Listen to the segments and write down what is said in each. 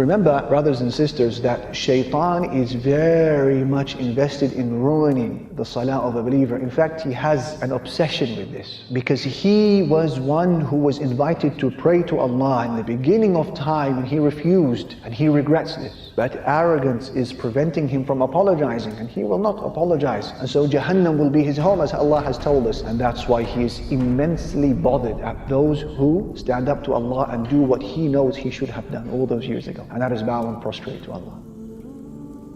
Remember, brothers and sisters, that Shaitan is very much invested in ruining the salah of a believer. In fact, he has an obsession with this, because he was one who was invited to pray to Allah in the beginning of time, and he refused, and he regrets this. But arrogance is preventing him from apologizing, and he will not apologize. And so Jahannam will be his home, as Allah has told us. And that's why he is immensely bothered at those who stand up to Allah and do what he knows he should have done all those years ago. And that is bow and prostrate to Allah.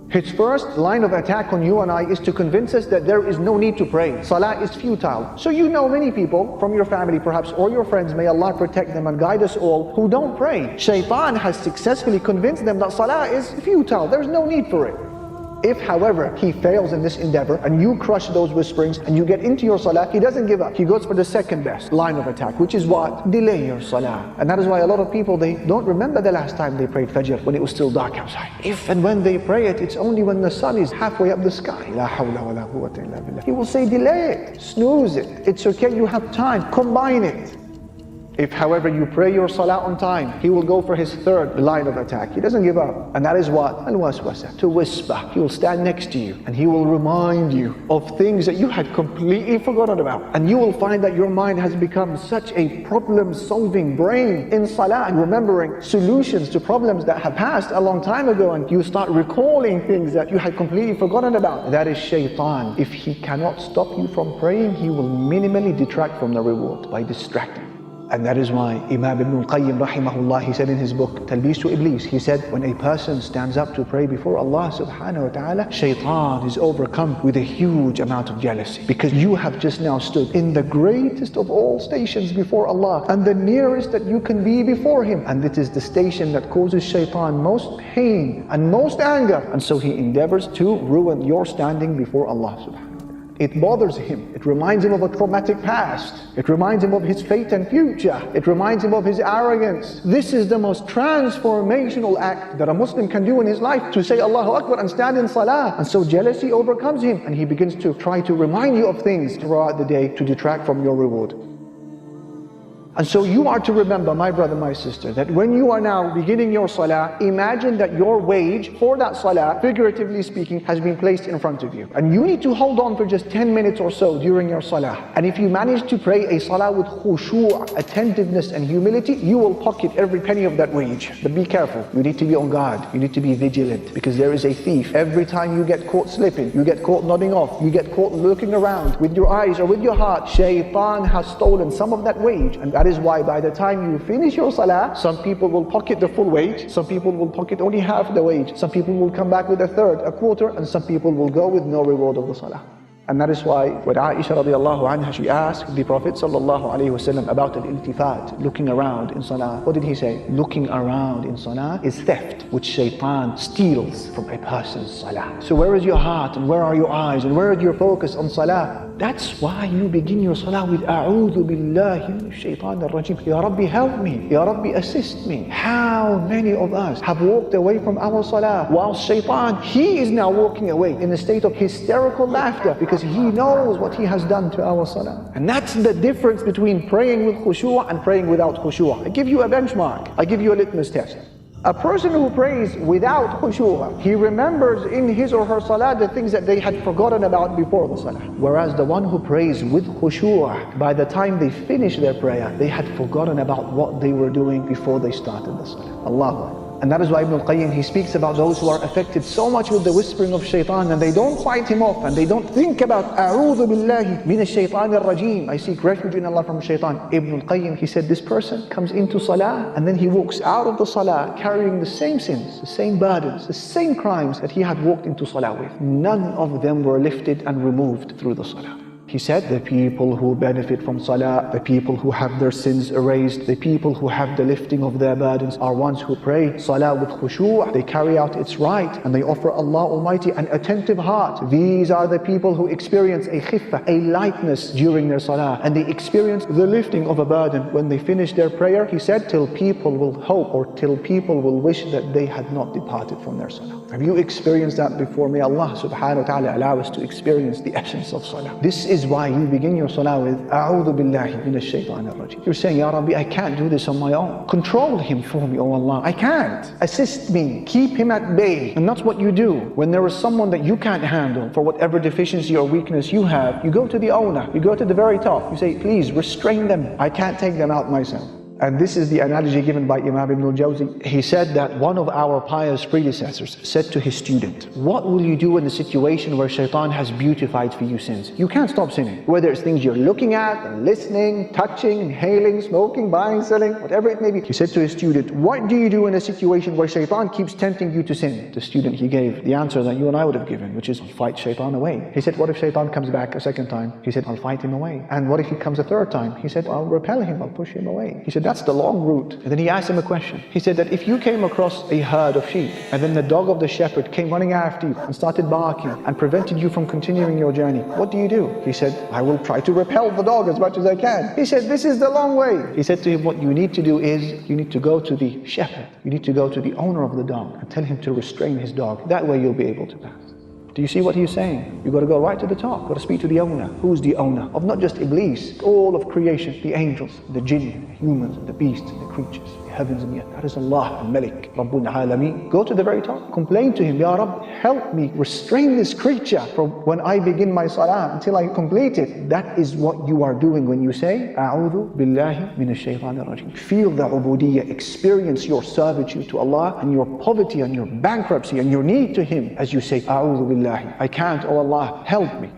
His first line of attack on you and I is to convince us that there is no need to pray. Salah is futile. So you know many people from your family perhaps, or your friends, may Allah protect them and guide us all, who don't pray. Shaitan has successfully convinced them that salah is futile. There's no need for it. If, however, he fails in this endeavor and you crush those whisperings and you get into your salah, he doesn't give up. He goes for the second best line of attack, which is what? Delay your salah. And that is why a lot of people, they don't remember the last time they prayed Fajr when it was still dark outside. If and when they pray it, it's only when the sun is halfway up the sky. La hawla wa la quwwata illa billah. He will say delay it, snooze it. It's okay, you have time, combine it. If, however, you pray your salah on time, he will go for his third line of attack. He doesn't give up. And that is what? Al-waswasa, to whisper. He will stand next to you and he will remind you of things that you had completely forgotten about. And you will find that your mind has become such a problem-solving brain in salah, and remembering solutions to problems that have passed a long time ago, and you start recalling things that you had completely forgotten about. That is Shaitan. If he cannot stop you from praying, he will minimally detract from the reward by distracting. And that is why Imam Ibn al-Qayyim rahimahullah, he said in his book Talbis to Iblis, he said, when a person stands up to pray before Allah subhanahu wa ta'ala, Shaitan is overcome with a huge amount of jealousy, because you have just now stood in the greatest of all stations before Allah, and the nearest that you can be before Him, and it is the station that causes Shaitan most pain and most anger, and so he endeavors to ruin your standing before Allah subhanahu wa ta'ala. It bothers him. It reminds him of a traumatic past. It reminds him of his fate and future. It reminds him of his arrogance. This is the most transformational act that a Muslim can do in his life, to say Allahu Akbar and stand in salah. And so jealousy overcomes him, and he begins to try to remind you of things throughout the day to detract from your reward. And so you are to remember, my brother, my sister, that when you are now beginning your salah, imagine that your wage for that salah, figuratively speaking, has been placed in front of you. And you need to hold on for just 10 minutes or so during your salah. And if you manage to pray a salah with khushu', attentiveness and humility, you will pocket every penny of that wage. But be careful, you need to be on guard, you need to be vigilant, because there is a thief. Every time you get caught slipping, you get caught nodding off, you get caught looking around with your eyes or with your heart, Shaitan has stolen some of that wage. And that is why by the time you finish your salah, some people will pocket the full wage, some people will pocket only half the wage, some people will come back with a third, a quarter, and some people will go with no reward of the salah. And that is why when Aisha radiallahu anha, she asked the Prophet sallallahu alayhi wasallam about al-iltifat, looking around in salah. What did he say? Looking around in salah is theft, which Shaitan steals from a person's salah. So where is your heart, and where are your eyes, and where is your focus on salah? That's why you begin your salah with A'udhu billahi minash shaitanir rajim. Ya Rabbi, help me. Ya Rabbi, assist me. How many of us have walked away from our salah, while Shaitan, he is now walking away in a state of hysterical laughter, because he knows what he has done to our salah. And that's the difference between praying with khushu' and praying without khushu'. I give you a benchmark. I give you a litmus test. A person who prays without khushu', he remembers in his or her salah the things that they had forgotten about before the salah. Whereas the one who prays with khushu', by the time they finish their prayer, they had forgotten about what they were doing before they started the salah. Allahu Akbar. And that is why Ibn al-Qayyim, he speaks about those who are affected so much with the whispering of Shaitan, and they don't fight him off, and they don't think about A'udhu billahi minash shaitanir rajim, I seek refuge in Allah from Shaitan. Ibn al-Qayyim, he said, this person comes into salah, and then he walks out of the salah carrying the same sins, the same burdens, the same crimes that he had walked into salah with. None of them were lifted and removed through the salah. He said, the people who benefit from salah, the people who have their sins erased, the people who have the lifting of their burdens are ones who pray salah with khushu', they carry out its right, and they offer Allah Almighty an attentive heart. These are the people who experience a khiffah, a lightness during their salah, and they experience the lifting of a burden when they finish their prayer. He said, till people will hope, or till people will wish that they had not departed from their salah. Have you experienced that before? May Allah subhanahu wa ta'ala allow us to experience the essence of salah. This is why you begin your salah with A'udhu billahi minash shaitanir rajim. You're saying, Ya Rabbi, I can't do this on my own. Control him for me, oh Allah. I can't. Assist me. Keep him at bay. And that's what you do. When there is someone that you can't handle for whatever deficiency or weakness you have, you go to the owner. You go to the very top. You say, please restrain them. I can't take them out myself. And this is the analogy given by Imam Ibn al-Jawzi. He said that one of our pious predecessors said to his student, what will you do in the situation where Shaitan has beautified for you sins? You can't stop sinning. Whether it's things you're looking at, and listening, touching, inhaling, smoking, buying, selling, whatever it may be. He said to his student, what do you do in a situation where Shaitan keeps tempting you to sin? The student, he gave the answer that you and I would have given, which is fight Shaitan away. He said, what if Shaitan comes back a second time? He said, I'll fight him away. And what if he comes a third time? He said, I'll repel him, I'll push him away. He said, that's the long route. And then he asked him a question. He said that if you came across a herd of sheep and then the dog of the shepherd came running after you and started barking and prevented you from continuing your journey, what do you do? He said, I will try to repel the dog as much as I can. He said, this is the long way. He said to him, what you need to do is you need to go to the shepherd. You need to go to the owner of the dog and tell him to restrain his dog. That way you'll be able to pass. Do you see what he's saying? You've got to go right to the top. You've got to speak to the owner. Who's the owner? Of not just Iblis, all of creation, the angels, the jinn, the humans, the beasts, the creatures, the heavens and the earth. That is Allah, al-Malik, Rabbul Alameen. Go to the very top. Complain to him, Ya Rabb, help me restrain this creature from when I begin my salah until I complete it. That is what you are doing when you say, A'udhu billahi minash shaitanir rajim. Feel the ubudiyyah, experience your servitude to Allah and your poverty and your bankruptcy and your need to Him as you say, A'udhu billahi. I can't, oh Allah, help me.